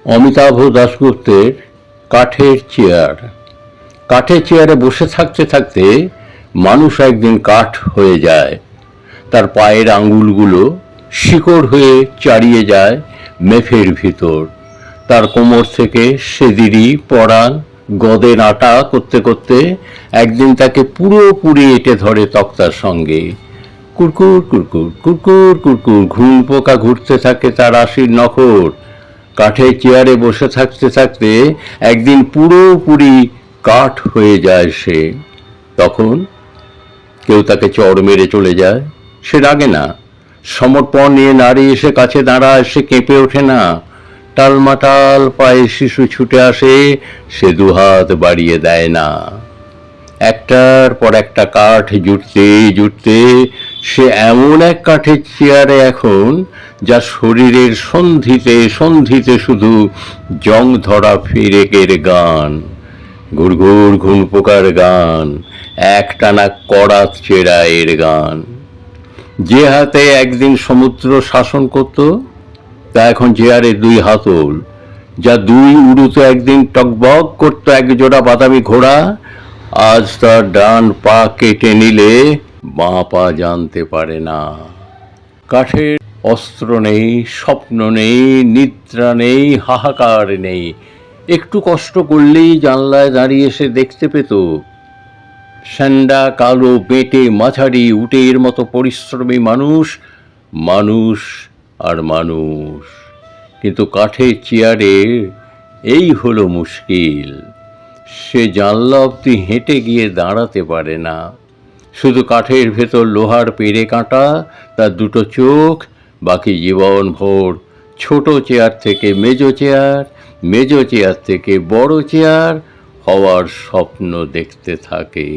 অমিতাভ দাশগুপ্তের কাঠের চেয়ার। কাঠের চেয়ারে বসে থাকতে থাকতে মানুষ একদিন কাঠ হয়ে যায়। তার পায়ের আঙুলগুলো শিকড় হয়ে চারিয়ে যায় মেফের ভিতর। তার কোমর থেকে সেদিরি পরাণ গদে নাটা করতে করতে একদিন তাকে পুরোপুরি এঁটে ধরে তক্তার সঙ্গে। কুরকুর কুরকুর কুরকুর কুরকুর ঘুম পোকা ঘুরতে থাকে তার আশির নখর। কাঠের চেয়ারে বসে থাকতে থাকতে একদিন পুরোপুরি কাঠ হয়ে যায় সে। তখন কেউ তাকে চড় মেরে চলে যায়, সে রাগে না। সমর্পণ নিয়ে নারী এসে কাছে দাঁড়ায়, সে কেঁপে ওঠে না। টালমাটাল পায়ে শিশু ছুটে আসে, সে দুহাত বাড়িয়ে দেয় না। একটার পর একটা কাঠ জুটতে জুটতে সে এমন এক কাঠের চেয়ারে এখন, যা শরীরের সন্ধিতে সন্ধিতে শুধু জং ধরা ফিরেকের গান, ঘুরঘুর ঘুম পোকার গান, একটানা করাত চেরাইয়ের গান। যে হাতে একদিন সমুদ্র শাসন করত, তা এখন চেয়ারে দুই হাতল। যা দুই উড়ুতে একদিন টকবক করত একজোড়া বাদামি ঘোড়া, আজ তার ডান পা কেটে নিলে বাঁ পা জানতে পারে না। কাঠের অস্ত্র নেই, স্বপ্ন নেই, নিদ্রা নেই, হাহাকার নেই। একটু কষ্ট করলেই জানলায় দাঁড়িয়ে সে দেখতে পেত স্যান্ডা কালো বেঁটে মাঝারি উটের মতো পরিশ্রমী মানুষ, মানুষ আর মানুষ। কিন্তু কাঠের চেয়ারে এই হলো মুশকিল, সে জানলা অবধি হেঁটে গিয়ে দাঁড়াতে পারে না। শুধু কাঠের ভেতর লোহার পেরে কাঁটা, তার দুটো চোখ। বাকি জীবন ভোর ছোট চেয়ার থেকে মেজো চেয়ার, মেজো চেয়ার থেকে বড় চেয়ার হওয়ার স্বপ্ন দেখতে থাকে।